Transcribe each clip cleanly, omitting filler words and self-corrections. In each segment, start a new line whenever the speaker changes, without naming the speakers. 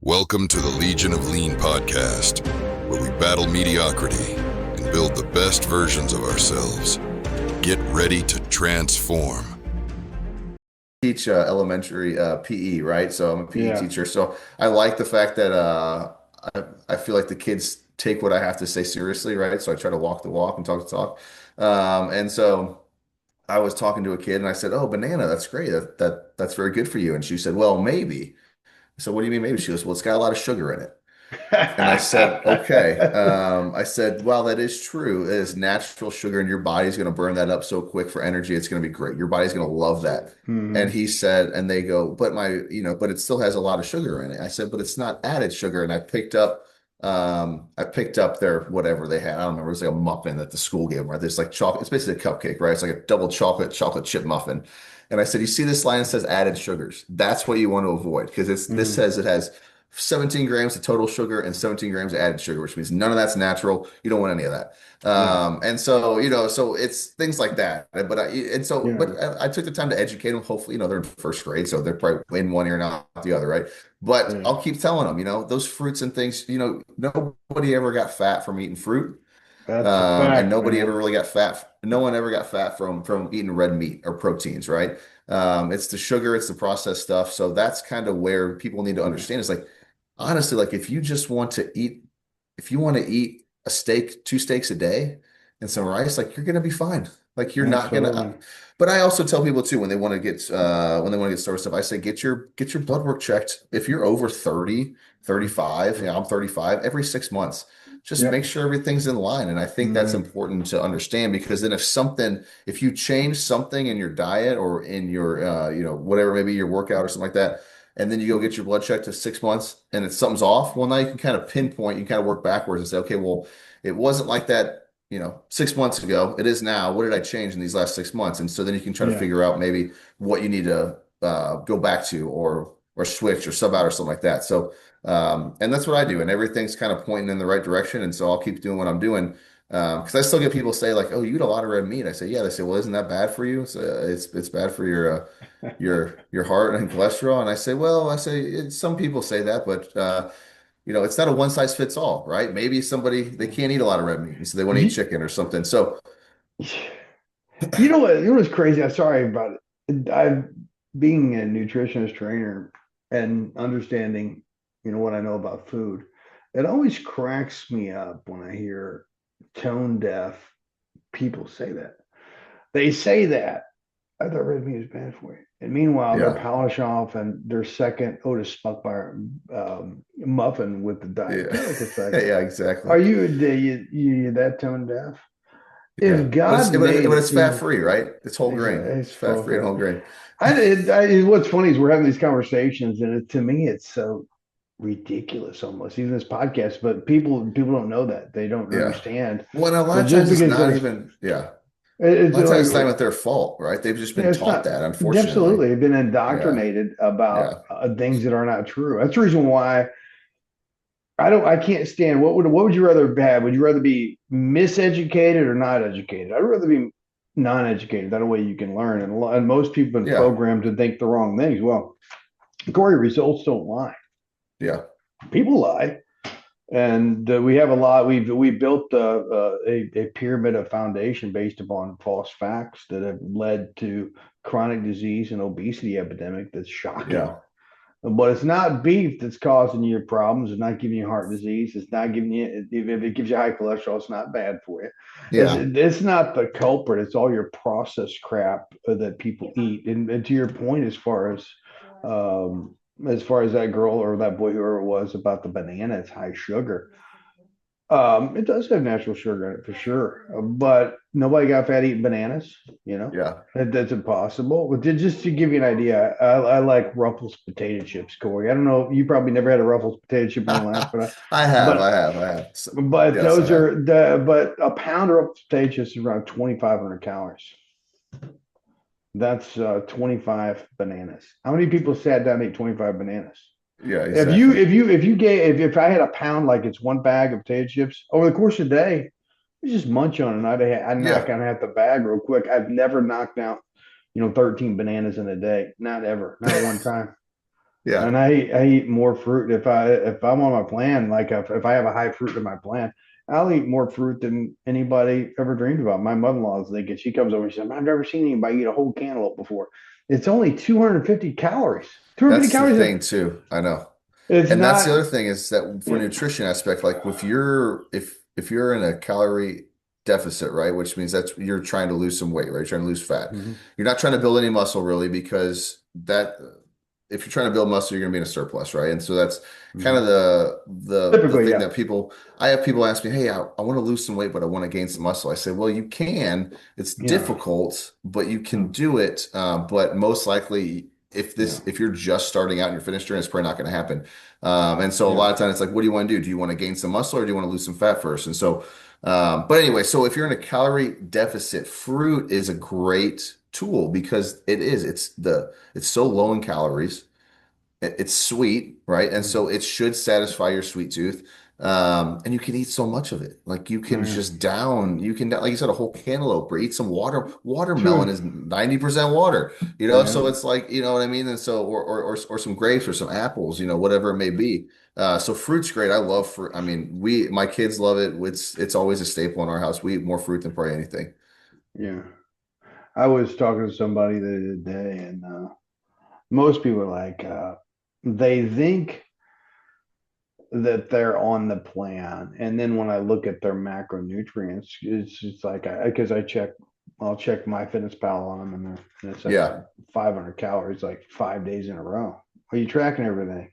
Welcome to the Legion of Lean podcast, where we battle mediocrity and build the best versions of ourselves. Get ready to transform.
Teach elementary PE, right? So I'm a PE
Yeah.
teacher. So I like the fact that I feel like the kids take what I have to say seriously, right? So I try to walk the walk and talk the talk. And so I was talking to a kid and I said, "Oh, banana, that's great. That's very good for you." And she said, "Well, maybe." So what do you mean maybe? She goes, "Well, it's got a lot of sugar in it." And I said, okay. I said, well, that is true. It is natural sugar, and your body's going to burn that up so quick for energy. It's going to be great. Your body's going to love that. And
Mhm.
he said, and they go, but it still has a lot of sugar in it. I said, but it's not added sugar. And I picked up their whatever they had. I don't remember. It was like a muffin that the school gave them, right? There's like chocolate. It's basically a cupcake, right? It's like a double chocolate chip muffin. And I said, you see this line that says added sugars? That's what you want to avoid because this
Mhm.
says it has 17 grams of total sugar and 17 grams of added sugar, which means none of that's natural. You don't want any of that.
Yeah.
And so, so it's things like that.
Yeah.
I took the time to educate them. Hopefully, they're in first grade, so they're probably in one ear and out the other, right? But
Yeah.
I'll keep telling them, those fruits and things, nobody ever got fat from eating fruit.
That's a
And
fact,
nobody ever
man.
really got fat. No one ever got fat from eating red meat or proteins, right? It's the sugar, it's the processed stuff. So that's kind of where people need to
Yeah.
understand. It's like, honestly, like if you just want to eat, if you want to eat a steak, two steaks a day and some rice, like you're gonna be fine. Like you're not gonna.
Absolutely.
But I also tell people too when they want to get started stuff, I say get your blood work checked. If you're over 30, 35, I'm 35, every 6 months, just make
Yep.
sure everything's in line. And I think that's
Mhm.
important to understand because then if you change something in your diet or in your whatever, maybe your workout or something like that, and then you go get your blood checked to 6 months and it's something's off, well, now you can kind of pinpoint, you can kind of work backwards and say, okay, well, it wasn't like that, 6 months ago. It is now. What did I change in these last 6 months? And so then you can try to
Yeah.
figure out maybe what you need to go back to or switch or sub out or something like that. So, and that's what I do. And everything's kind of pointing in the right direction. And so I'll keep doing what I'm doing. Because I still get people say like, "Oh, you eat a lot of red meat." I say, "Yeah." They say, "Well, isn't that bad for you?" So it's bad for your heart and cholesterol. And some people say that, but it's not a one size fits all, right? Maybe somebody they can't eat a lot of red meat, so they want to eat
You,
chicken or something. So
you know what? You know what's crazy? I'm sorry about it. I, being a nutritionist trainer and understanding, what I know about food, it always cracks me up when I hear tone deaf people say that. They say that I thought red meat is bad for you. And meanwhile, they're
yeah,
polish off and their second Otis Spunkmeyer muffin with the Diet
yeah,
Coke. It's like,
yeah, exactly.
are you that tone deaf?
Yeah,
If
but
God made
it's
it,
fat free, right? It's whole grain.
it's
It's fat
full
free and
fat.
whole grain.
What's funny is we're having these conversations, and to me, it's so ridiculous almost, even this podcast. But people don't know that they don't
Yeah.
understand.
Well, and a lot
So
of
just
times it's
because
not
there's,
even, yeah. A
it's
lot of times
like
it's not even their fault, right? They've just
yeah,
been
it's
taught
not
that, unfortunately.
absolutely. They've been
Yeah,
indoctrinated about
yeah.
things that are not true. That's the reason why I can't stand. What would you rather have? Would you rather be miseducated or not educated? I'd rather be non-educated. That way you can learn. And most people have been
Yeah,
programmed to think the wrong things. Well, Corey, results don't lie.
yeah,
People lie. And we have a lot. We built a pyramid of foundation based upon false facts that have led to chronic disease and obesity epidemic. That's shocking.
yeah,
But it's not beef that's causing you problems. It's not giving you heart disease. It's not giving you, if it gives you high cholesterol, it's not bad for you.
yeah,
It's not the culprit. It's all your processed crap that people eat. And to your point, as far as that girl or that boy, whoever it was, about the banana, it's high sugar. It does have natural sugar in it for sure, but nobody got fat eating bananas.
yeah.
That's impossible. But just to give you an idea, I like Ruffles potato chips, Corey. I don't know, you probably never had a Ruffles potato chip in your life, but
I have. Yes, I
those
have.
are but a pound of Ruffles potato chips is around 2,500 calories. That's 25 bananas. How many people sat down and ate 25 bananas?
Yeah,
If you
exactly.
if you if you gave if I had a pound like it's one bag of potato chips over the course of the day, you just munch on it. I'd knock
Yeah,
out half the bag real quick. I've never knocked out 13 bananas in a day. Not ever. Not one time.
Yeah.
And I eat more fruit if I'm on my plan, like if I have a high fruit in my plan, I'll eat more fruit than anybody ever dreamed about. My mother-in-law is thinking, she comes over and she says, I've never seen anybody eat a whole cantaloupe before. It's only 250 calories. 250
That's the
calories.
thing too. I know.
It's
And that's the
not.
other thing is that for nutrition aspect, like if you're in a calorie deficit, right, which means that's you're trying to lose some weight, right? You're trying to lose fat.
Mhm.
You're not trying to build any muscle really because that if you're trying to build muscle, you're going to be in a surplus, right? And so that's kind of
Mhm.
the
Typically,
thing
yeah.
that people I have people ask me, hey, I want to lose some weight, but I want to gain some muscle. I say, well, you can. It's
Yeah.
difficult, but you can
Mm.
do it. But most likely,
Yeah.
if you're just starting out and you're finished training, it's probably not going to happen. And so a
Yeah.
lot of times it's like, what do you want to do? Do you want to gain some muscle or do you want to lose some fat first? And so, but anyway, so if you're in a calorie deficit, fruit is a great tool because it's so low in calories. It's sweet, right? And so
Mhm.
it should satisfy your sweet tooth. And you can eat so much of it. Like you can
Yeah.
just you can, like you said, a whole cantaloupe or eat some water. Watermelon
Two.
is 90% water,
Yeah.
so it's like, you know what I mean? And so, or some grapes or some apples, whatever it may be. So fruit's great. I love fruit. I mean, my kids love it. It's always a staple in our house. We eat more fruit than probably anything.
Yeah. I was talking to somebody the other day, and most people are like, they think that they're on the plan. And then when I look at their macronutrients, it's just like, because I'll check my fitness pal on them and it's like
Yeah.
500 calories, like 5 days in a row. Are you tracking everything?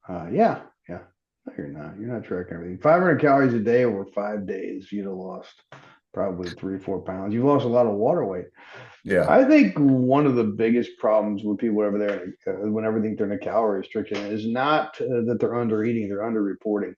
Yeah, yeah. No, you're not. You're not tracking everything. 500 calories a day over 5 days, you'd have lost probably 3 or 4 pounds. You've lost a lot of water weight.
Yeah.
I think one of the biggest problems with people whenever they think they're in a calorie restriction is not that they're under eating, they're under reporting.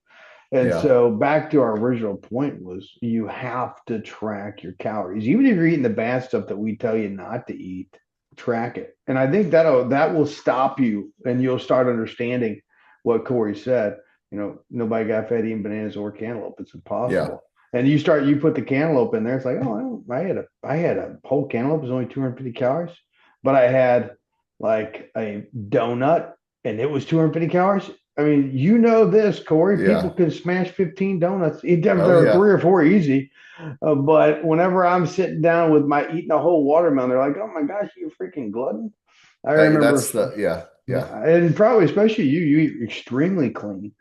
And
Yeah.
so back to our original point was you have to track your calories. Even if you're eating the bad stuff that we tell you not to eat, track it. And I think that will stop you and you'll start understanding what Corey said. Nobody got fed eating bananas or cantaloupe. It's
Yeah.
impossible. And you put the cantaloupe in there. It's like, oh, I had a whole cantaloupe. It was only 250 calories, but I had like a donut and it was 250 calories. I mean, this, Corey. People
Yeah.
can smash 15 donuts. There
Oh
are
yeah.
3 or 4 easy. But whenever I'm sitting down with my eating a whole watermelon, they're like, "Oh my gosh, you freaking glutton!" I remember,
That's the yeah. Yeah.
yeah, and probably especially you eat extremely clean.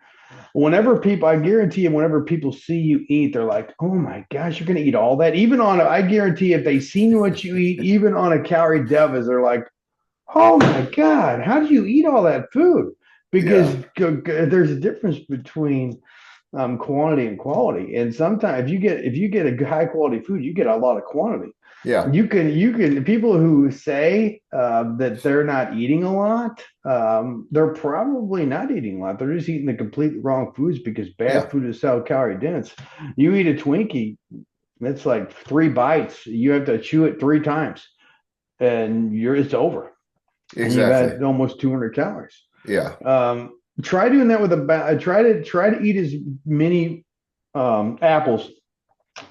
I guarantee you, whenever people see you eat, they're like, "Oh my gosh, you're gonna eat all that." I guarantee if they seen what you eat, even on a calorie deficit, they're like, oh my God, how do you eat all that food? Because
Yeah.
there's a difference between quantity and quality. And sometimes if you get a high quality food, you get a lot of quantity.
Yeah.
You can people who say that they're not eating a lot, they're probably not eating a lot. They're just eating the completely wrong foods because bad
Yeah.
food is so calorie dense. You eat a Twinkie, it's like 3 bites. You have to chew it 3 times, and it's over and you've
Exactly.
had almost 200 calories.
Yeah.
Try doing that with try to eat as many apples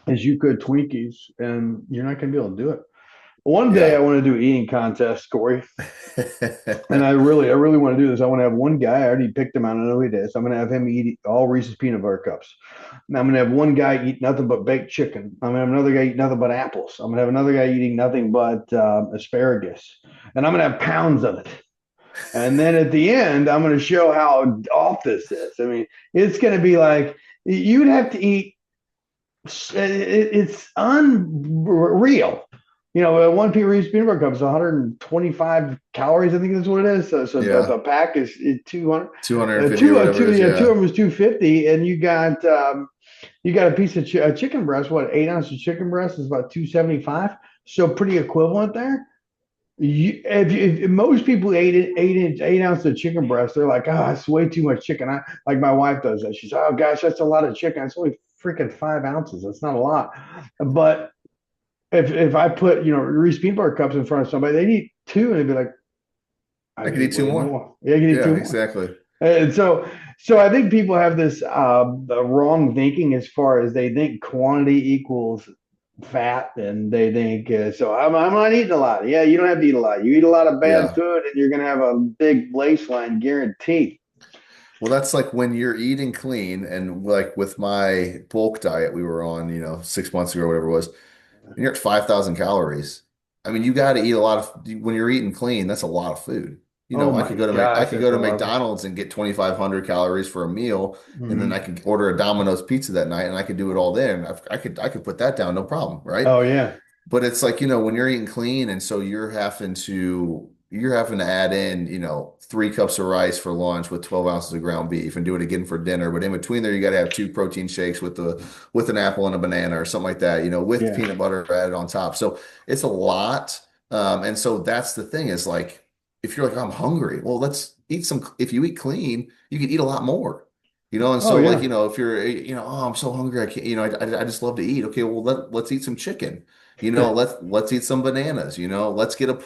as you could Twinkies, and you're not going to be able to do it. One day I
Yeah.
want to do an eating contest, Corey, and I really want to do this. I want to have one guy. I already picked him out. I know who it is. I'm going to have him eat all Reese's peanut butter cups. And I'm going to have one guy eat nothing but baked chicken. I'm going to have another guy eat nothing but apples. I'm going to have another guy eating nothing but asparagus, and I'm going to have pounds of it. And then at the end, I'm going to show how off this is. I mean, it's going to be like you'd have to eat. It's unreal. One Reese's peanut butter cup is 125 calories. I think that's what it is. So the
Yeah.
pack is 200.
250 or whatever it is.
Two of
Yeah.
them is 250, and you got a piece of chicken breast. What 8 ounces of chicken breast is about 275. So pretty equivalent there. If most people ate 8 ounces of chicken breast, they're like, oh, it's way too much chicken. Like my wife does that. She's, oh gosh, that's a lot of chicken. It's only freaking 5 ounces. That's not a lot. But if I put Reese peanut butter cups in front of somebody, they'd eat two and they'd be like, I
I
can
could eat
eat
two
way
more.
more. Yeah, I can eat
Yeah,
two more.
exactly.
And so I think people have this the wrong thinking as far as they think quantity equals fat, and they think so. I'm not eating a lot. Yeah, you don't have to eat a lot. You eat a lot of bad
Yeah.
food, and you're gonna have a big waistline, guaranteed.
Well, that's like when you're eating clean and like with my bulk diet we were on, 6 months ago, whatever it was, and you're at 5,000 calories. I mean, you got to eat a lot of, when you're eating clean, that's a lot of food.
Oh
I
my
could go to I
gosh,
could
that's
go
a
to
lot.
McDonald's and get 2,500 calories for a meal, and then I
Mhm.
could order a Domino's pizza that night and I could do it all day. And I could put that down, no problem, right?
Oh yeah,
But it's like, when you're eating clean and so you're having to add in, 3 cups of rice for lunch with 12 ounces of ground beef and do it again for dinner. But in between there, you got to have 2 protein shakes with an apple and a banana or something like that, with
yeah.
peanut butter added on top. So it's a lot. And so that's the thing is like, if you're like, I'm hungry, well, let's eat if you eat clean, you can eat a lot more. And
Oh
so like,
yeah,
if you're, oh, I'm so hungry, I can't, I just love to eat. Okay, well, let's eat some chicken. Let's eat some bananas, let's get and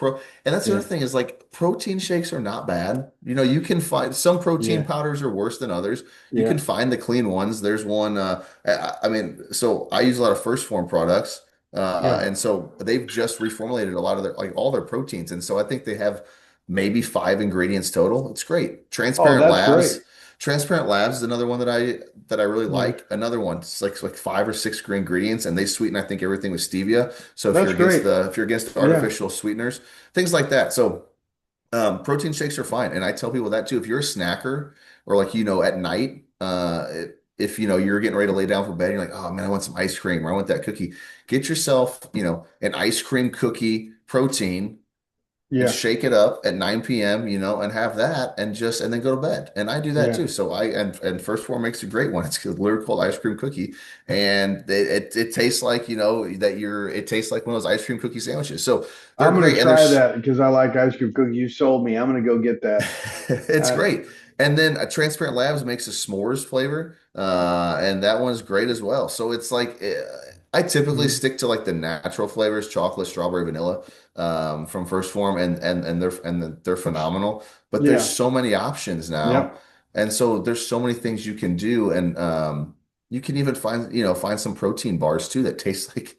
that's the other
yeah,
thing is like protein shakes are not bad. You can find some protein
yeah,
powders are worse than others. You can
yeah,
find the clean ones. There's one, I mean, so I use a lot of First Form products.
yeah.
And so they've just reformulated a lot of like all their proteins. And so I think they have maybe 5 ingredients total. It's great.
Oh, that's great.
Transparent Labs is another one that I really
Yeah,
like. Another one, it's like 5 or 6 ingredients, and they sweeten, I think, everything with stevia. So
that's great.
if you're against
Yeah,
artificial sweeteners, things like that. So protein shakes are fine, and I tell people that too. If you're a snacker or like at night, if you're getting ready to lay down for bed, you're like, oh man, I want some ice cream or I want that cookie. Get yourself an ice cream cookie protein and
yeah,
shake it up at 9 p.m., and have that and then go to bed. And I do that
yeah.
too. So and First Form makes a great one. It's literally called ice cream cookie. And it tastes like, it tastes like one of those ice cream cookie sandwiches. So they're
I'm gonna
great. And
try that because I like ice cream cookies. You sold me. I'm gonna go get that.
it's great. And then Transparent Labs makes a s'mores flavor. And that one's great as well. So it's like, I typically
Mhm.
stick to like the natural flavors, chocolate, strawberry, vanilla, from First Form, and they're phenomenal. But there's
Yeah,
so many options now,
yep.
and so there's so many things you can do, and you can even find some protein bars too that taste like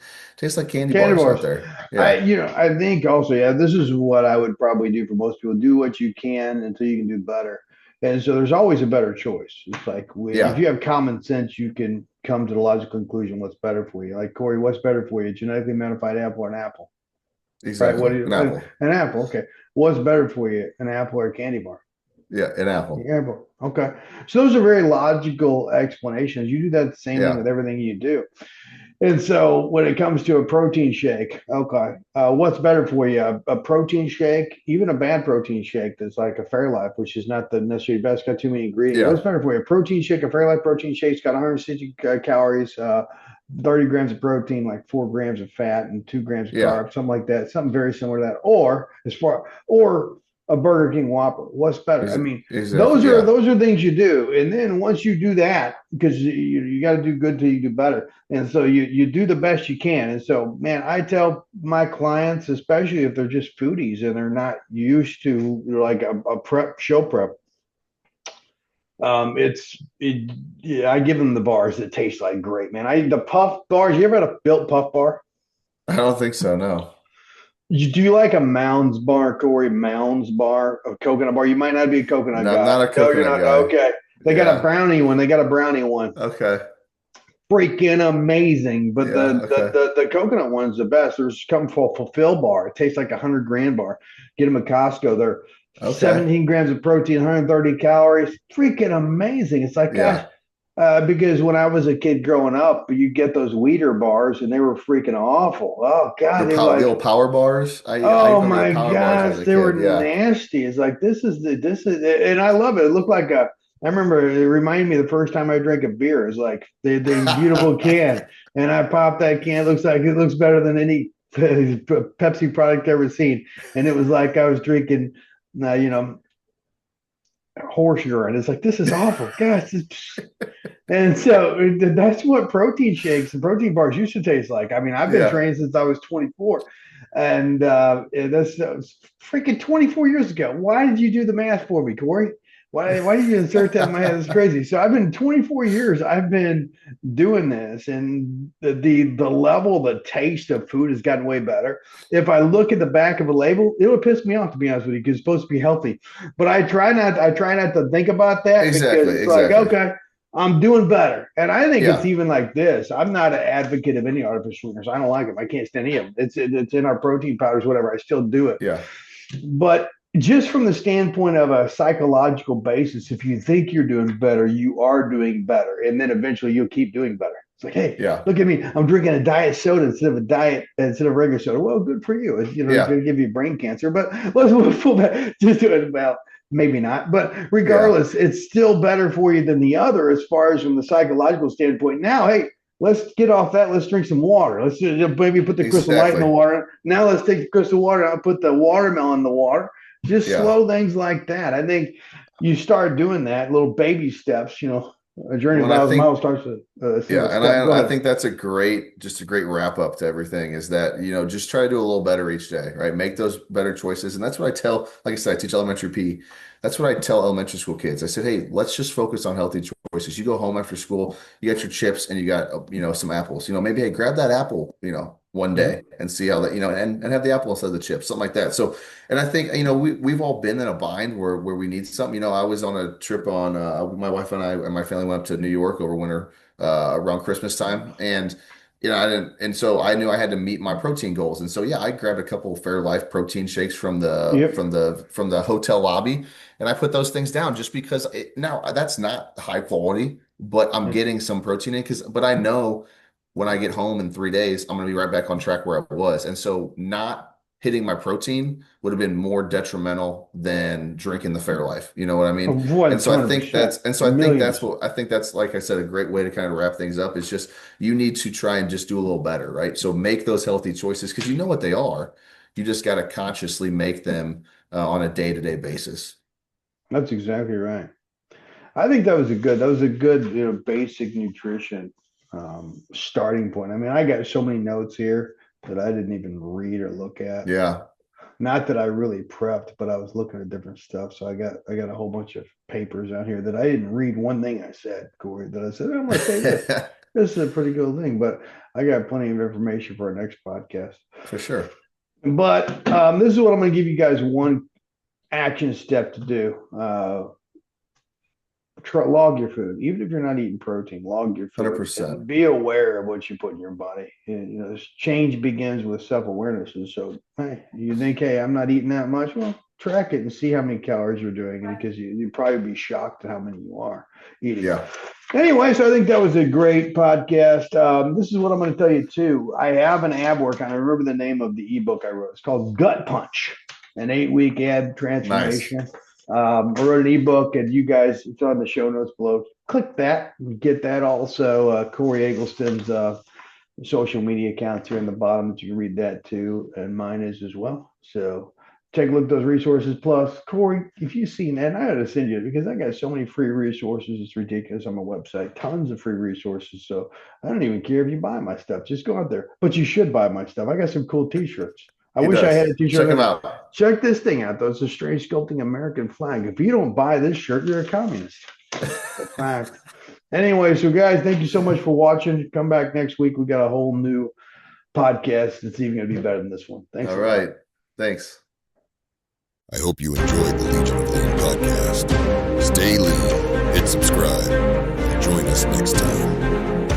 candy
Candy
bars out
bars.
there. Yeah,
I think also, yeah, this is what I would probably do for most people. Do what you can until you can do better. And so there's always a better choice. It's like if
yeah,
you have common sense, you can come to the logical conclusion what's better for you. Like Corey, what's better for you? Genetically modified apple or an apple? Right? What
exactly.
do
An
you
apple.
an apple? Okay. What's better for you? An apple or a candy bar?
Yeah, an apple.
Yeah, okay. So those are very logical explanations. You do that same thing
Yeah.
with everything you do. And so when it comes to a protein shake, okay, what's better for you? A protein shake, even a bad protein shake that's like a Fairlife, which is not the necessarily best, got too many ingredients.
Yeah.
What's better for you? A protein shake, a Fairlife protein shake's got 160 calories, 30 grams of protein, like 4 grams of fat, and 2 grams of
Yeah.
carbs, something like that, something very similar to that. Or a Burger King Whopper. What's better? I mean,
Exactly.
those are
Yeah.
those are things you do, and then once you do that, because you got to do good till you do better, and so you do the best you can. And so, man, I tell my clients, especially if they're just foodies and they're not used to like a prep show prep, yeah, I give them the bars that taste like great, man. The puff bars. You ever had a built puff bar?
I don't think so. No.
Do you like a Mounds bar, Corey? Mounds bar, a coconut bar? You might not be a coconut
No, I'm
guy.
not a
No, you're
coconut
not.
guy.
Okay. They got a
Yeah.
brownie one. They got a brownie one.
Okay.
Freaking amazing. But
Yeah. Okay.
the coconut one's the best. There's come for Fulfill bar. It tastes like 100 grand bar. Get them at Costco. They're
Okay.
17 grams of protein, 130 calories. Freaking amazing. It's like, gosh,
Yeah.
because when I was a kid growing up, you get those Weeder bars and they were freaking awful. Oh God, they were
The
like,
old power bars. I
oh
remember the
my
power bars as
gosh,
a
they were
kid. Yeah.
nasty. It's like and I love it. It looked like a. I remember it reminded me of the first time I drank a beer. It's like the beautiful can, and I popped that can. It looks better than any Pepsi product I've ever seen. And it was like I was drinking, you know, horse urine. It's like this is awful, gosh. And so that's what protein shakes and protein bars used to taste like. I mean, I've been
Yeah.
trained since I was 24, and that's freaking 24 years ago. Why did you do the math for me, Corey? Why did you insert that in my head? It's crazy. So I've been 24 years. I've been doing this, and the level, the taste of food has gotten way better. If I look at the back of a label, it would piss me off, to be honest with you, because it's supposed to be healthy. But I try not. I try not to think about that because it's like, okay, I'm doing better. And I think it's even like this. I'm not an advocate of any artificial sweeteners. I don't like them. I can't stand any of them. It's in our protein powders, whatever. I still do it.
Yeah.
But just from the standpoint of a psychological basis, if you think you're doing better, you are doing better. And then eventually you'll keep doing better. It's like, hey, look at me. I'm drinking a diet soda instead of regular soda. Well, good for you. It's going to give you brain cancer. But let's pull back. Just do it about maybe not. But regardless, it's still better for you than the other as far as from the psychological standpoint. Now, hey, let's get off that. Let's drink some water. Let's maybe put the Crystal Light in the water. Now let's take the Crystal Water out and put the watermelon in the water. Just slow things like that. I think you start doing that, little baby steps, a journey of 1,000 miles starts with
I think that's a great wrap up to everything is that, just try to do a little better each day, right? Make those better choices. And that's what I tell, like I said, I teach elementary P. That's what I tell elementary school kids. I said, hey, let's just focus on healthy choices. You go home after school, you got your chips and you got, some apples, maybe, hey, grab that apple, one day and see how that, and have the apple instead of the chips, something like that. So, and I think, we've all been in a bind where we need something. I was on a trip on, my wife and I and my family went up to New York over winter, around Christmas time. And, so I knew I had to meet my protein goals. And so, I grabbed a couple of Fairlife protein shakes from the hotel lobby. And I put those things down just because now that's not high quality, but I'm getting some protein in but I know when I get home in 3 days, I'm going to be right back on track where I was. And so not hitting my protein would have been more detrimental than drinking the Fairlife. You know what I mean? And so I think that's, like I said, a great way to kind of wrap things up is just, you need to try and just do a little better, right? So make those healthy choices because you know what they are. You just got to consciously make them on a day-to-day basis.
That's exactly right. I think that was a good, basic nutrition starting point. I mean, I got so many notes here that I didn't even read or look at.
Yeah.
Not that I really prepped, but I was looking at different stuff. So I got a whole bunch of papers out here that I didn't read one thing I said, Corey, that I said, I'm going to say this. This is a pretty good thing, but I got plenty of information for our next podcast.
For sure.
But this is what I'm going to give you guys one action step to do. Log your food, even if you're not eating protein. Log your food.
100%.
Be aware of what you put in your body. Change begins with self-awareness. And so, hey, you think, hey, I'm not eating that much. Well, track it and see how many calories you're doing, because you'd probably be shocked at how many you are eating.
Yeah.
Anyway, so I think that was a great podcast. This is what I'm going to tell you too. I have an ab workout. I remember the name of the ebook I wrote. It's called Gut Punch, an 8-week ab transformation. Nice. I wrote an ebook, and you guys, it's on the show notes below. Click that and get that. Also, Corey Eggleston's social media accounts here in the bottom that you can read that too, and mine is as well. So take a look at those resources. Plus, Corey, if you've seen that, I ought to send you it because I got so many free resources. It's ridiculous on my website. Tons of free resources. So I don't even care if you buy my stuff. Just go out there. But you should buy my stuff. I got some cool T-shirts. I wish I had a T-shirt.
Check them out.
Check this thing out, though. It's a strange sculpting American flag. If you don't buy this shirt, you're a communist. Fact. Anyway, so guys, thank you so much for watching. Come back next week. We got a whole new podcast that's even going to be better than this one. Thanks.
All right. Thanks.
I hope you enjoyed the Legion of Lean podcast. Stay lean, hit subscribe, and join us next time.